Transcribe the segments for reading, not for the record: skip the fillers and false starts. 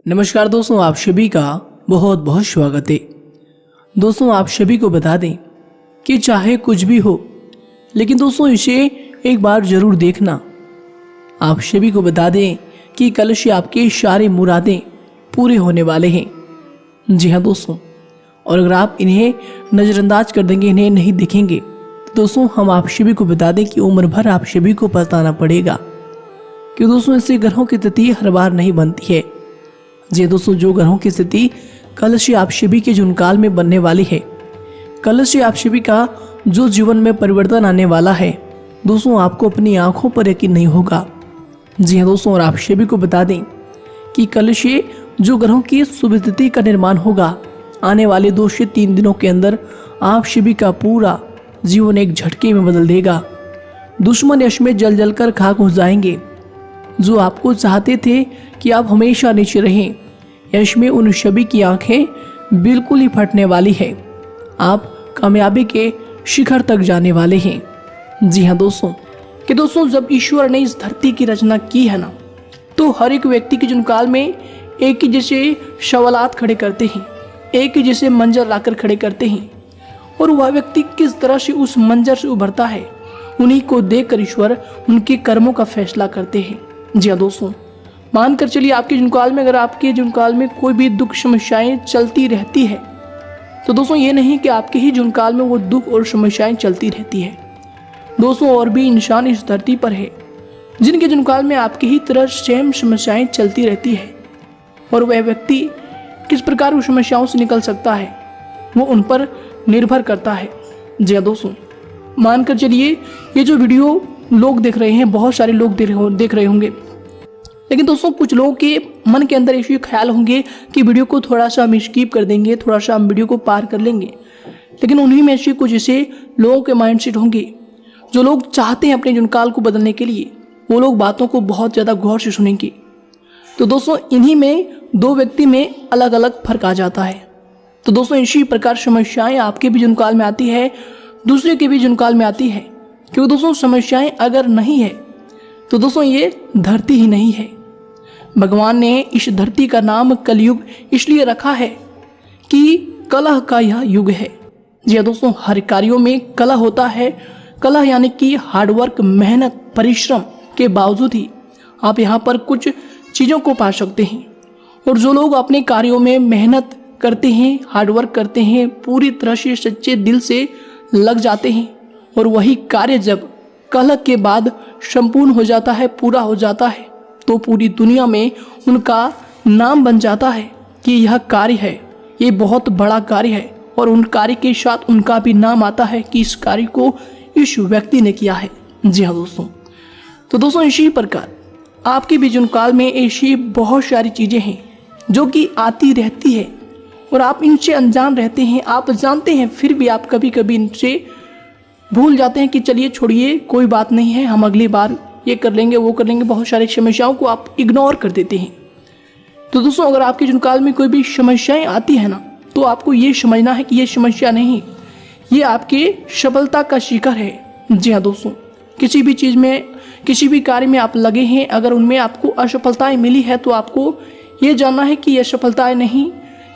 नमस्कार दोस्तों, आप सभी का बहुत बहुत स्वागत है। दोस्तों, आप सभी को बता दें कि चाहे कुछ भी हो, लेकिन दोस्तों इसे एक बार जरूर देखना। आप सभी को बता दें कि कल से आपके सारे मुरादें पूरे होने वाले हैं। जी हाँ दोस्तों, और अगर आप इन्हें नज़रअंदाज कर देंगे, इन्हें नहीं देखेंगे, तो दोस्तों हम आप सभी को बता दें कि उम्र भर आप सभी को पछताना पड़ेगा। कि दोस्तों इससे ग्रहों की स्थिति हर बार नहीं बनती है। जी दोस्तों, जो ग्रहों की स्थिति कल से आप सभी के जुनकाल में बनने वाली है, कल से आप सभी का जो जीवन में परिवर्तन आने वाला है, दोस्तों आपको अपनी आंखों पर यकीन नहीं होगा। जी हाँ दोस्तों, और आप सभी को बता दें कि कल से जो ग्रहों की शुभ स्थिति का निर्माण होगा, आने वाले 2 से 3 दिनों के अंदर आप सभी का पूरा जीवन एक झटके में बदल देगा। दुश्मन यश में जल जल कर खाक हो जाएंगे। जो आपको चाहते थे कि आप हमेशा नीचे रहें, यश में उन सभी की आंखें बिल्कुल ही फटने वाली है। आप कामयाबी के शिखर तक जाने वाले हैं। जी हाँ दोस्तों, कि दोस्तों जब ईश्वर ने इस धरती की रचना की है ना, तो हर एक व्यक्ति के जुनकाल में एक ही जैसे सवालात खड़े करते हैं, एक ही जैसे मंजर लाकर खड़े करते हैं, और वह व्यक्ति किस तरह से उस मंजर से उभरता है, उन्हीं को देखकर ईश्वर उनके कर्मों का फैसला करते हैं। जी हाँ दोस्तों, मानकर चलिए आपके जुनकाल में, अगर आपके जुनकाल में कोई भी दुख समस्याएं चलती रहती है, तो दोस्तों ये नहीं कि आपके ही जुनकाल में वो दुख और समस्याएं चलती रहती है। दोस्तों और भी इंसान इस धरती पर है जिनके जुनकाल में आपकी ही तरह सेम समस्याएं चलती रहती है, और वह व्यक्ति किस प्रकार उस समस्याओं से निकल सकता है, वो उन पर निर्भर करता है। जी हाँ दोस्तों, मानकर चलिए ये जो वीडियो लोग देख रहे हैं, बहुत सारे लोग देख रहे होंगे, लेकिन दोस्तों कुछ लोगों के मन के अंदर ऐसे ख्याल होंगे कि वीडियो को थोड़ा सा हम स्किप कर देंगे, थोड़ा सा हम वीडियो को पार कर लेंगे। लेकिन उन्हीं में से कुछ ऐसे लोगों के माइंडसेट होंगे जो लोग चाहते हैं अपने जुनकाल को बदलने के लिए, वो लोग बातों को बहुत ज़्यादा गौर से सुनेंगे। तो दोस्तों इन्हीं में 2 व्यक्ति में अलग अलग फर्क आ जाता है। तो दोस्तों इसी प्रकार समस्याएं आपके भी जुनकाल में आती है, दूसरे के भी जुनकाल में आती है। क्योंकि दोस्तों समस्याएं अगर नहीं है तो दोस्तों ये धरती ही नहीं है। भगवान ने इस धरती का नाम कलयुग इसलिए रखा है कि कलह का यह युग है। जी दोस्तों, हर कार्यों में कलह होता है। कलह यानी कि हार्डवर्क, मेहनत, परिश्रम के बावजूद ही आप यहाँ पर कुछ चीज़ों को पा सकते हैं। और जो लोग अपने कार्यों में मेहनत करते हैं, हार्डवर्क करते हैं, पूरी तरह से सच्चे दिल से लग जाते हैं, और वही कार्य जब कलह के बाद संपूर्ण हो जाता है, पूरा हो जाता है, तो पूरी दुनिया में उनका नाम बन जाता है कि यह कार्य है, ये बहुत बड़ा कार्य है, और उन कार्य के साथ उनका भी नाम आता है कि इस कार्य को इस व्यक्ति ने किया है। जी हाँ दोस्तों, तो दोस्तों इसी प्रकार आपके भी जुनकाल में ऐसी बहुत सारी चीज़ें हैं जो कि आती रहती है, और आप इनसे अनजान रहते हैं। आप जानते हैं, फिर भी आप कभी कभी इनसे भूल जाते हैं कि चलिए छोड़िए, कोई बात नहीं है, हम अगली बार ये कर लेंगे, वो कर लेंगे। बहुत सारी समस्याओं को आप इग्नोर कर देते हैं। तो दोस्तों अगर आपके जुनकाल में कोई भी समस्याएं आती है ना, तो आपको ये समझना है कि ये समस्या नहीं, ये आपके सफलता का शिखर है। जी हाँ दोस्तों, किसी भी चीज़ में, किसी भी कार्य में आप लगे हैं, अगर उनमें आपको असफलताएं मिली है, तो आपको ये जानना है कि ये सफलताएं नहीं,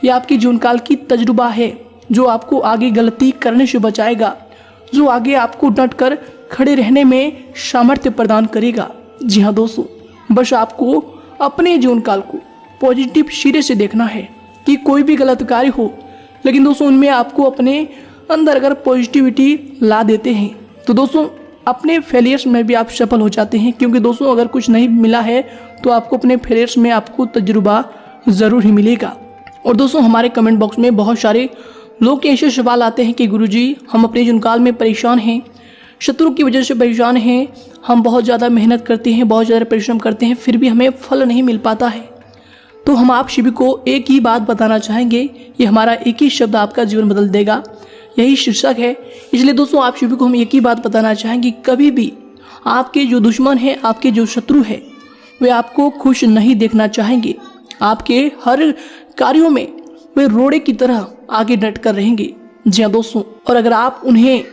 ये आपकी जुनकाल की तजुर्बा है, जो आपको आगे गलती करने से बचाएगा, जो आगे आपको डट कर खड़े रहने में सामर्थ्य प्रदान करेगा। जी हाँ दोस्तों, बस आपको अपने जीवनकाल को पॉजिटिव सिरे से देखना है कि कोई भी गलत कार्य हो, लेकिन दोस्तों उनमें आपको अपने अंदर अगर पॉजिटिविटी ला देते हैं, तो दोस्तों अपने फेलियर्स में भी आप सफल हो जाते हैं। क्योंकि दोस्तों अगर कुछ नहीं मिला है तो आपको अपने फेलियर्स में आपको तजुर्बा ज़रूर ही मिलेगा। और दोस्तों हमारे कमेंट बॉक्स में बहुत सारे लोग के ऐसे सवाल आते हैं कि गुरुजी हम अपने जुनकाल में परेशान हैं, शत्रु की वजह से परेशान हैं, हम बहुत ज़्यादा मेहनत करते हैं, बहुत ज़्यादा परिश्रम करते हैं, फिर भी हमें फल नहीं मिल पाता है। तो हम आप सभी को एक ही बात बताना चाहेंगे, ये हमारा एक ही शब्द आपका जीवन बदल देगा, यही शीर्षक है। इसलिए दोस्तों आप सभी को हम एक ही बात बताना चाहेंगे, कभी भी आपके जो दुश्मन है, आपके जो शत्रु है, वे आपको खुश नहीं देखना चाहेंगे। आपके हर कार्यों में वे रोड़े की तरह आगे डट कर रहेंगे। जी हाँ दोस्तों, और अगर आप उन्हें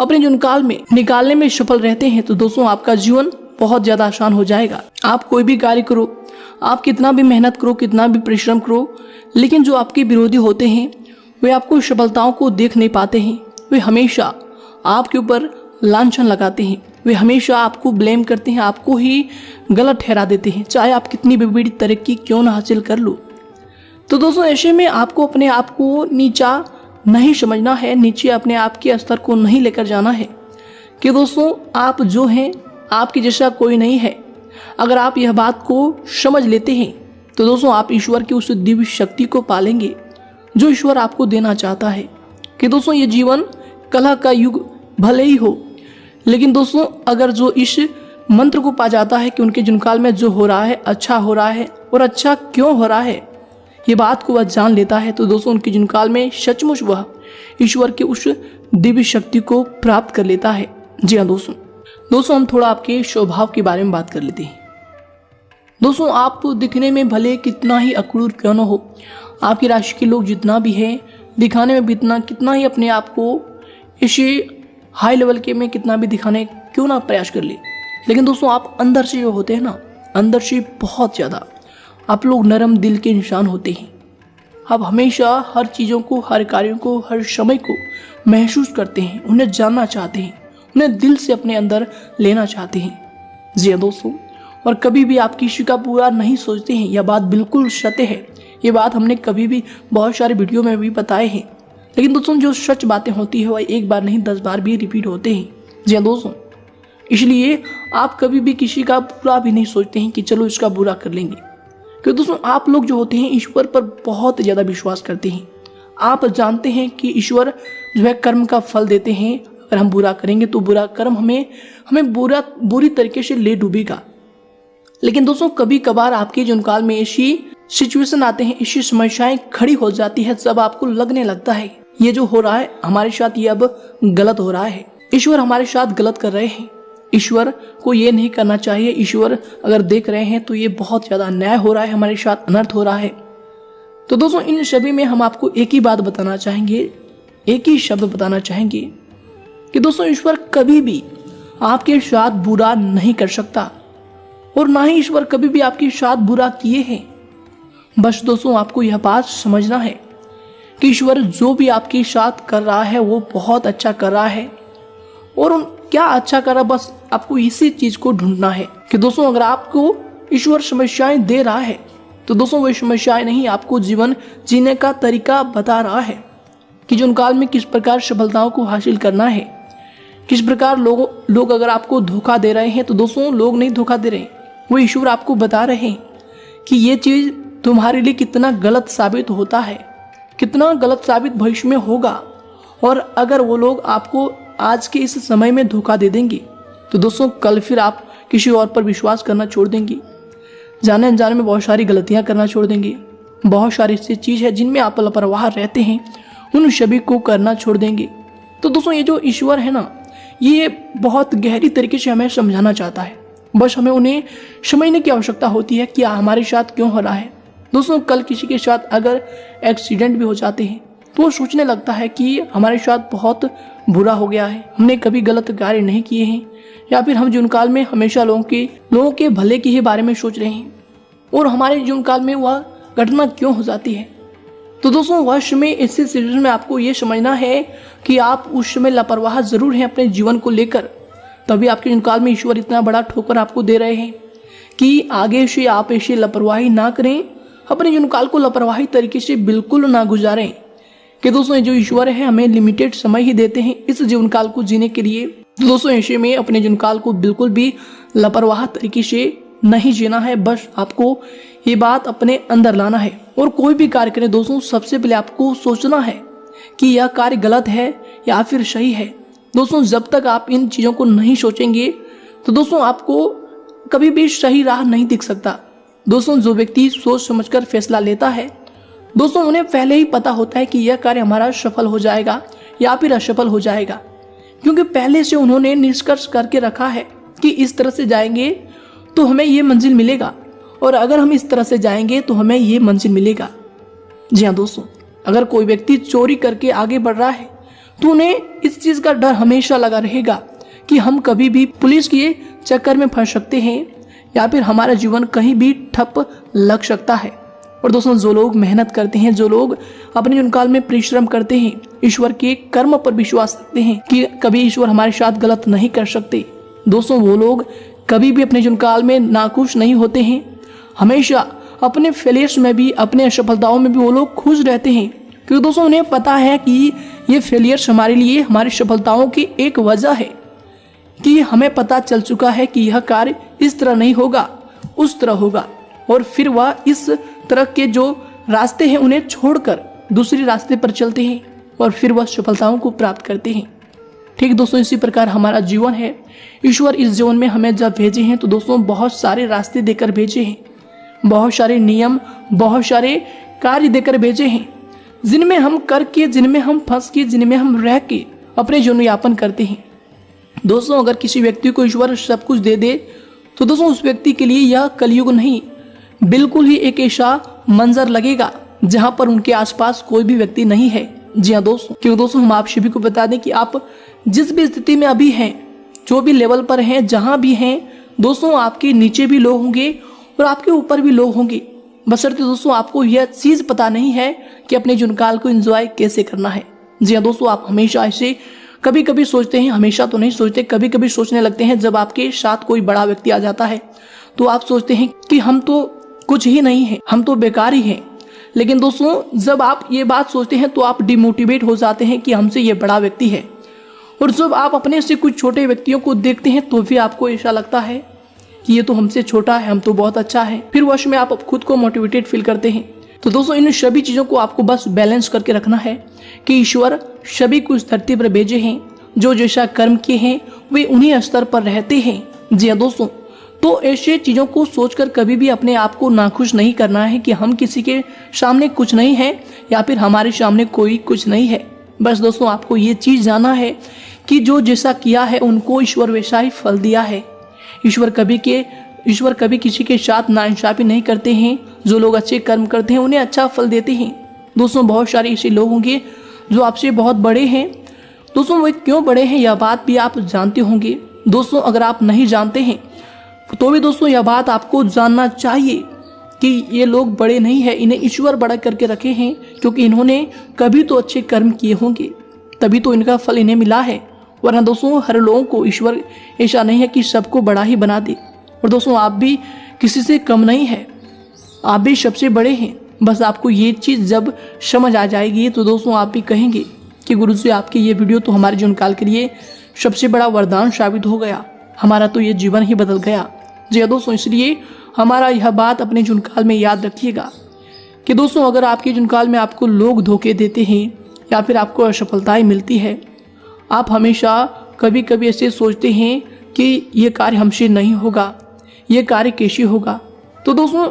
अपने जुनकाल में निकालने में सफल रहते हैं, तो दोस्तों आपका जीवन बहुत ज़्यादा आसान हो जाएगा। आप कोई भी कार्य करो, आप कितना भी मेहनत करो, कितना भी परिश्रम करो, लेकिन जो आपके विरोधी होते हैं वे आपको सफलताओं को देख नहीं पाते हैं। वे हमेशा आपके ऊपर लांछन लगाते हैं, वे हमेशा आपको ब्लेम करते हैं, आपको ही गलत ठहरा देते हैं, चाहे आप कितनी भी बड़ी तरक्की क्यों ना हासिल कर लो। तो दोस्तों ऐसे में आपको अपने आप को नीचा नहीं समझना है, नीचे अपने आप के स्तर को नहीं लेकर जाना है कि दोस्तों आप जो हैं आपके जैसा कोई नहीं है। अगर आप यह बात को समझ लेते हैं तो दोस्तों आप ईश्वर की उस दिव्य शक्ति को पालेंगे जो ईश्वर आपको देना चाहता है। कि दोस्तों ये जीवन कलह का युग भले ही हो, लेकिन दोस्तों अगर जो इस मंत्र को पा जाता है कि उनके जीवनकाल में जो हो रहा है अच्छा हो रहा है और अच्छा क्यों हो रहा है, ये बात को वह जान लेता है, तो दोस्तों उनके जीवनकाल में सचमुच वह ईश्वर की उस दिव्य शक्ति को प्राप्त कर लेता है। जी हाँ दोस्तों हम थोड़ा आपके स्वभाव के बारे में बात कर लेते हैं। दोस्तों आप दिखने में भले कितना ही अक्रूर क्यों न हो, आपकी राशि के लोग जितना भी है दिखाने में भी कितना ही अपने आप को इसी हाई लेवल के में कितना भी दिखाने क्यों ना प्रयास कर ले, लेकिन दोस्तों आप अंदर से जो होते हैं ना, अंदर से बहुत ज़्यादा आप लोग नरम दिल के इंसान होते हैं। आप हमेशा हर चीज़ों को, हर कार्यों को, हर समय को महसूस करते हैं, उन्हें जानना चाहते हैं, उन्हें दिल से अपने अंदर लेना चाहते हैं। जी हाँ दोस्तों, और कभी भी आप किसी का बुरा नहीं सोचते हैं, यह बात बिल्कुल सत्य है। ये बात हमने कभी भी बहुत सारे वीडियो में भी बताए हैं, लेकिन दोस्तों जो सच बातें होती है वह एक बार नहीं 10 बार भी रिपीट होते हैं। जी हाँ दोस्तों, इसलिए आप कभी भी किसी का बुरा भी नहीं सोचते हैं कि चलो इसका बुरा कर लेंगे, क्योंकि दोस्तों आप लोग जो होते हैं ईश्वर पर बहुत ज़्यादा विश्वास करते हैं। आप जानते हैं कि ईश्वर जो है कर्म का फल देते हैं, अगर हम बुरा करेंगे तो बुरा कर्म हमें बुरी तरीके से ले डूबेगा। लेकिन दोस्तों कभी कभार आपके जीवनकाल में ऐसी सिचुएशन आते हैं, ऐसी समस्याएं खड़ी हो जाती है, जब आपको लगने लगता है ये जो हो रहा है हमारे साथ ये अब गलत हो रहा है, ईश्वर हमारे साथ गलत कर रहे हैं, ईश्वर को ये नहीं करना चाहिए, ईश्वर अगर देख रहे हैं तो ये बहुत ज़्यादा अन्याय हो रहा है, हमारे साथ अनर्थ हो रहा है। तो दोस्तों इन सभी में हम आपको एक ही बात बताना चाहेंगे, एक ही शब्द बताना चाहेंगे कि दोस्तों ईश्वर कभी भी आपके साथ बुरा नहीं कर सकता और ना ही ईश्वर कभी भी आपके साथ बुरा किए हैं। बस दोस्तों आपको यह बात समझना है कि ईश्वर जो भी आपके साथ कर रहा है वो बहुत अच्छा कर रहा है, और क्या अच्छा कर रहा है बस आपको इसी चीज को ढूंढना है कि दोस्तों अगर आपको ईश्वर समस्याएं दे रहा है तो दोस्तों वो समस्याएं नहीं, आपको जीवन जीने का तरीका बता रहा है कि जीवनकाल में किस प्रकार सफलताओं को हासिल करना है, किस प्रकार लोग अगर आपको धोखा दे रहे हैं तो दोस्तों लोग नहीं धोखा दे रहे, वो ईश्वर आपको बता रहे हैं कि ये चीज तुम्हारे लिए कितना गलत साबित होता है, कितना गलत साबित भविष्य में होगा। और अगर वो लोग आपको आज के इस समय में धोखा दे देंगे तो दोस्तों कल फिर आप किसी और पर विश्वास करना छोड़ देंगे, जाने अनजाने में बहुत सारी गलतियां करना छोड़ देंगे, बहुत सारी ऐसी चीज़ है जिनमें आप लापरवाह रहते हैं उन सभी को करना छोड़ देंगे। तो दोस्तों ये जो ईश्वर है ना, ये बहुत गहरी तरीके से हमें समझाना चाहता है, बस हमें उन्हें समझने की आवश्यकता होती है कि हमारे साथ क्यों हो रहा है। दोस्तों कल किसी के साथ अगर एक्सीडेंट भी हो जाते हैं तो वो सोचने लगता है कि हमारे साथ बहुत बुरा हो गया है, हमने कभी गलत कार्य नहीं किए हैं, या फिर हम जीवनकाल में हमेशा लोगों के भले के ही बारे में सोच रहे हैं और हमारे जीवनकाल में वह घटना क्यों हो जाती है। तो दोस्तों वह समय ऐसे सिचुएशन में आपको ये समझना है कि आप उस समय लापरवाह जरूर हैं अपने जीवन को लेकर, तभी आपके जीवनकाल में ईश्वर इतना बड़ा ठोकर आपको दे रहे हैं कि आगे से आप ऐसी लापरवाही ना करें, अपने जीवनकाल को लापरवाही तरीके से बिल्कुल ना गुजारें। कि दोस्तों जो ईश्वर है हमें लिमिटेड समय ही देते हैं इस जीवनकाल को जीने के लिए। तो दोस्तों ऐसे में अपने जीवनकाल को बिल्कुल भी लापरवाह तरीके से नहीं जीना है, बस आपको ये बात अपने अंदर लाना है। और कोई भी कार्य करें दोस्तों सबसे पहले आपको सोचना है कि यह कार्य गलत है या फिर सही है। दोस्तों जब तक आप इन चीज़ों को नहीं सोचेंगे तो दोस्तों आपको कभी भी सही राह नहीं दिख सकता। दोस्तों जो व्यक्ति सोच समझकर फैसला लेता है दोस्तों उन्हें पहले ही पता होता है कि यह कार्य हमारा सफल हो जाएगा या फिर असफल हो जाएगा, क्योंकि पहले से उन्होंने निष्कर्ष करके रखा है कि इस तरह से जाएंगे तो हमें ये मंजिल मिलेगा और अगर हम इस तरह से जाएंगे तो हमें ये मंजिल मिलेगा। जी हाँ दोस्तों, अगर कोई व्यक्ति चोरी करके आगे बढ़ रहा है तो उन्हें इस चीज़ का डर हमेशा लगा रहेगा कि हम कभी भी पुलिस के चक्कर में फंस सकते हैं या फिर हमारा जीवन कहीं भी ठप लग सकता है। और दोस्तों जो लोग मेहनत करते हैं, जो लोग अपने जीवन काल में परिश्रम करते हैं, ईश्वर के कर्म पर विश्वास रखते हैं कि कभी ईश्वर हमारे साथ गलत नहीं कर सकते, दोस्तों वो लोग कभी भी अपने जीवन काल में नाखुश नहीं होते हैं। हमेशा अपने फेलियर्स में भी, अपने असफलताओं में भी वो लोग खुश रहते हैं, क्योंकि दोस्तों उन्हें पता है कि ये फेलियर्स हमारे लिए, हमारी सफलताओं की एक वजह है, कि हमें पता चल चुका है कि यह कार्य इस तरह नहीं होगा, उस तरह होगा, और फिर वह इस तरह के जो रास्ते हैं उन्हें छोड़कर दूसरे रास्ते पर चलते हैं और फिर वह सफलताओं को प्राप्त करते हैं। ठीक दोस्तों, इसी प्रकार हमारा जीवन है। ईश्वर इस जीवन में हमें जब भेजे हैं तो दोस्तों बहुत सारे रास्ते देकर भेजे हैं, बहुत सारे नियम, बहुत सारे कार्य देकर भेजे हैं, जिनमें हम करके, जिनमें हम फंस के, जिनमें हम रह के अपने जीवन यापन करते हैं। दोस्तों अगर किसी व्यक्ति को ईश्वर सब कुछ दे दे तो दोस्तों उस व्यक्ति के लिए यह कलयुग नहीं, बिल्कुल ही एक ऐसा मंजर लगेगा जहां पर उनके आसपास कोई भी व्यक्ति नहीं है। जी हाँ दोस्तों, क्यों दोस्तों हम आप सभी को बता दें कि आप जिस भी स्थिति में अभी हैं, जो भी लेवल पर हैं, जहां भी हैं दोस्तों, आपके नीचे भी लोग होंगे और आपके ऊपर भी लोग होंगे, बशर्ते दोस्तों आपको यह चीज पता नहीं है कि अपने जीवन काल को एंजॉय कैसे करना है। जी हाँ दोस्तों, आप हमेशा ऐसे कभी कभी सोचते हैं, हमेशा तो नहीं सोचते, कभी कभी सोचने लगते हैं जब आपके साथ कोई बड़ा व्यक्ति आ जाता है तो आप सोचते हैं कि हम तो कुछ ही नहीं है, हम तो बेकार ही हैं। लेकिन दोस्तों जब आप ये बात सोचते हैं तो आप डिमोटिवेट हो जाते हैं कि हमसे ये बड़ा व्यक्ति है, और जब आप अपने से कुछ छोटे व्यक्तियों को देखते हैं तो भी आपको ऐसा लगता है कि ये तो हमसे छोटा है, हम तो बहुत अच्छा है, फिर वश में आप खुद को मोटिवेटेड फील करते हैं। तो दोस्तों इन सभी चीजों को आपको बस बैलेंस करके रखना है कि ईश्वर सभी को इस धरती पर भेजे हैं, जो जैसा कर्म किए हैं वे उन्हीं स्तर पर रहते हैं। जी हाँ दोस्तों, तो ऐसे चीजों को सोचकर कभी भी अपने आप को नाखुश नहीं करना है कि हम किसी के सामने कुछ नहीं है या फिर हमारे सामने कोई कुछ नहीं है। बस दोस्तों आपको ये चीज जानना है कि जो जैसा किया है उनको ईश्वर वैसा ही फल दिया है। ईश्वर कभी किसी के साथ नाइंसाफी नहीं करते हैं। जो लोग अच्छे कर्म करते हैं उन्हें अच्छा फल देते हैं। दोस्तों बहुत सारे ऐसे लोग होंगे जो आपसे बहुत बड़े हैं। दोस्तों वे क्यों बड़े हैं यह बात भी आप जानते होंगे। दोस्तों अगर आप नहीं जानते हैं तो भी दोस्तों यह बात आपको जानना चाहिए कि ये लोग बड़े नहीं है, इन्हें ईश्वर बड़ा करके रखे हैं, क्योंकि इन्होंने कभी तो अच्छे कर्म किए होंगे, तभी तो इनका फल इन्हें मिला है। वरना दोस्तों हर लोगों को ईश्वर ऐसा नहीं है कि सबको बड़ा ही बना दे। और दोस्तों आप भी किसी से कम नहीं है, आप भी सबसे बड़े हैं। बस आपको ये चीज़ जब समझ आ जाएगी तो दोस्तों आप भी कहेंगे कि गुरु जी आपकी ये वीडियो तो हमारे जीवन काल के लिए सबसे बड़ा वरदान साबित हो गया, हमारा तो ये जीवन ही बदल गया। जी हाँ दोस्तों, इसलिए हमारा यह बात अपने जीवन काल में याद रखिएगा कि दोस्तों अगर आपके जीवन काल में आपको लोग धोखे देते हैं या फिर आपको असफलताएं मिलती है, आप हमेशा कभी कभी ऐसे सोचते हैं कि ये कार्य हमसे नहीं होगा, ये कार्य कैसे होगा। तो दोस्तों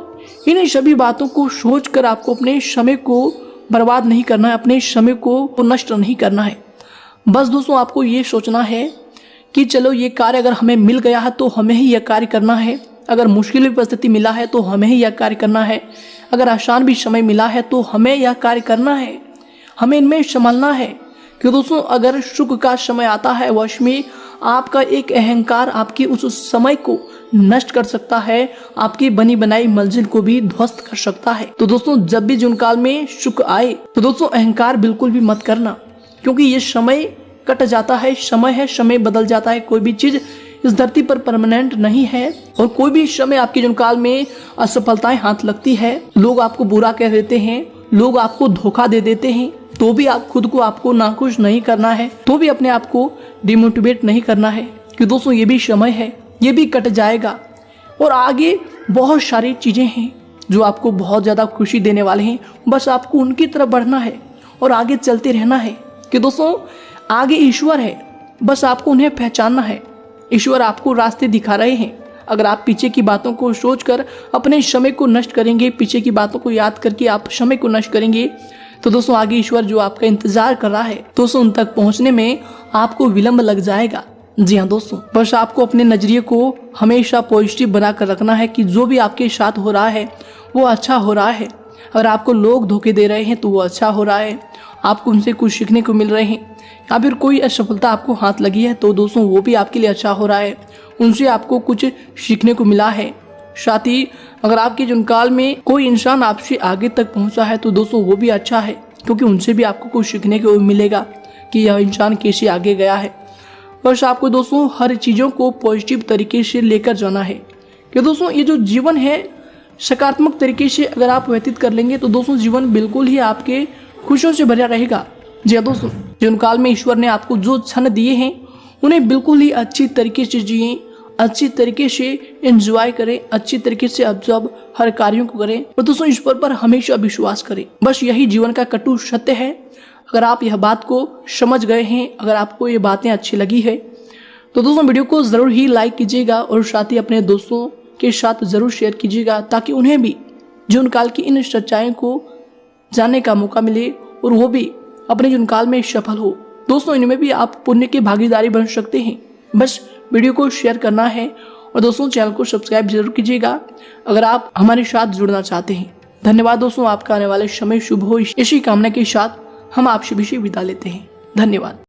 इन सभी बातों को सोचकर आपको अपने समय को बर्बाद नहीं करना है, अपने समय को नष्ट नहीं करना है। बस दोस्तों आपको ये सोचना है कि चलो ये कार्य अगर हमें मिल गया है तो हमें ही यह कार्य करना है, अगर मुश्किल परिस्थिति मिला है तो हमें ही यह कार्य करना है, अगर आसान भी समय मिला है तो हमें यह कार्य करना है, हमें इनमें संभलना है। कि दोस्तों अगर सुख का समय आता है वश में आपका एक अहंकार आपकी उस समय को नष्ट कर सकता है, आपकी बनी बनाई मंजिल को भी ध्वस्त कर सकता है। तो दोस्तों जब भी जीवन काल में सुख आए तो दोस्तों अहंकार बिल्कुल भी मत करना, क्योंकि ये समय कट जाता है, समय है, समय बदल जाता है। कोई भी चीज इस धरती पर परमानेंट नहीं है और कोई भी समय आपके जीवन काल में असफलताएं हाथ लगती है, लोग आपको बुरा कह देते हैं, लोग आपको धोखा दे देते हैं, तो भी आप खुद को आपको नाखुश नहीं करना है, तो भी अपने आप को डिमोटिवेट नहीं करना है कि दोस्तों ये भी समय है, ये भी कट जाएगा और आगे बहुत सारी चीजें हैं जो आपको बहुत ज्यादा खुशी देने वाले हैं। बस आपको उनकी तरफ बढ़ना है और आगे चलते रहना है कि दोस्तों आगे ईश्वर है, बस आपको उन्हें पहचानना है। ईश्वर आपको रास्ते दिखा रहे हैं। अगर आप पीछे की बातों को सोचकर अपने समय को नष्ट करेंगे, पीछे की बातों को याद करके आप समय को नष्ट करेंगे, तो दोस्तों आगे ईश्वर जो आपका इंतजार कर रहा है दोस्तों उन तक पहुंचने में आपको विलंब लग जाएगा। जी हाँ दोस्तों, बस आपको अपने नजरिए को हमेशा पॉजिटिव बनाकर रखना है कि जो भी आपके साथ हो रहा है वो अच्छा हो रहा है। अगर आपको लोग धोखे दे रहे हैं तो वो अच्छा हो रहा है, आपको उनसे कुछ सीखने को मिल रहे हैं, या फिर कोई असफलता आपको हाथ लगी है तो दोस्तों वो भी आपके लिए अच्छा हो रहा है, उनसे आपको कुछ सीखने को मिला है। साथ ही अगर आपके जीवन काल में कोई इंसान आपसे आगे तक पहुंचा है तो दोस्तों वो भी अच्छा है, क्योंकि उनसे भी आपको कुछ सीखने को मिलेगा कि यह इंसान कैसे आगे गया है। बस आपको दोस्तों हर चीज़ों को पॉजिटिव तरीके से लेकर जाना है कि दोस्तों ये जो जीवन है सकारात्मक तरीके से अगर आप व्यतीत कर लेंगे तो दोस्तों जीवन बिल्कुल ही आपके खुशियों से भरा रहेगा। जी हाँ दोस्तों, जीवन काल में ईश्वर ने आपको जो क्षण दिए हैं उन्हें बिल्कुल ही अच्छी तरीके से जिए, अच्छी तरीके से एंजॉय करें, अच्छी तरीके से ऑब्जर्व हर कार्यों को करें और दोस्तों ईश्वर पर हमेशा विश्वास करें। बस यही जीवन का कटु सत्य है। अगर आप यह बात को समझ गए हैं, अगर आपको ये बातें अच्छी लगी है तो दोस्तों वीडियो को ज़रूर ही लाइक कीजिएगा और साथ ही अपने दोस्तों के साथ ज़रूर शेयर कीजिएगा, ताकि उन्हें भी जीवन काल की इन सच्चाइयों को जानने का मौका मिले और वो भी अपने जीवन काल में सफल हो। दोस्तों इनमें भी आप पुण्य की भागीदारी बन सकते हैं। बस वीडियो को शेयर करना है और दोस्तों चैनल को सब्सक्राइब जरूर कीजिएगा अगर आप हमारे साथ जुड़ना चाहते हैं। धन्यवाद दोस्तों, आपका आने वाले समय शुभ हो, इसी कामना के साथ हम आपसे भी विदा लेते हैं। धन्यवाद।